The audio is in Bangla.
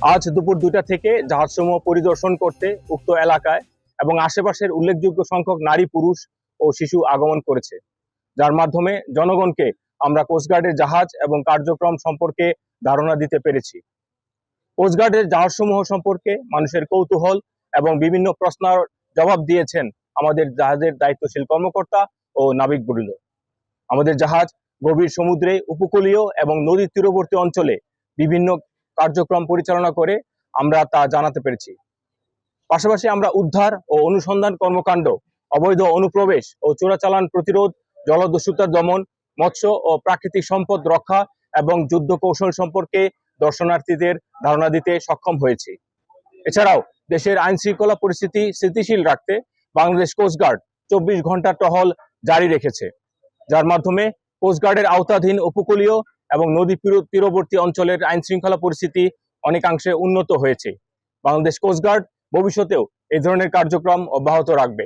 আজ দুপুর 2টা থেকে জাহাজসমূহ পরিদর্শন করতে উক্ত এলাকায় এবং আশেপাশের উল্লেখযোগ্য সংখ্যক নারী, পুরুষ ও শিশু আগমন করেছে, যার মাধ্যমে জনগণকে আমরা কোস্টগার্ডের জাহাজ এবং কার্যক্রম সম্পর্কে ধারণা দিতে পেরেছি। কোস্টগার্ডের জাহাজসমূহ সম্পর্কে মানুষের কৌতূহল এবং বিভিন্ন প্রশ্নের জবাব দিয়েছেন আমাদের জাহাজের দায়িত্বশীল কর্মকর্তা ও নাবিকবৃন্দ। আমাদের জাহাজ গভীর সমুদ্রে, উপকূলীয় এবং নদীর তীরবর্তী অঞ্চলে বিভিন্ন কার্যক্রম পরিচালনা করে আমরা তা জানাতে পেরেছি। পাশাপাশি আমরা উদ্ধার ও অনুসন্ধান কর্মকাণ্ড, অবৈধ অনুপ্রবেশ ও চোরাচালান প্রতিরোধ, জলদস্যুতা দমন, মৎস্য ও প্রাকৃতিক সম্পদ রক্ষা এবং যুদ্ধ কৌশল সম্পর্কে দর্শনার্থীদের ধারণা দিতে সক্ষম হয়েছি। এছাড়াও দেশের আইন শৃঙ্খলা পরিস্থিতি স্থিতিশীল রাখতে বাংলাদেশ কোস্টগার্ড 24 ঘন্টা টহল জারি রেখেছে, যার মাধ্যমে কোস্টগার্ডের আওতাধীন উপকূলীয় এবং নদী তীরবর্তী অঞ্চলের আইন শৃঙ্খলা পরিস্থিতি অনেকাংশে উন্নত হয়েছে। বাংলাদেশ কোস্টগার্ড ভবিষ্যতেও এই ধরনের কার্যক্রম অব্যাহত রাখবে।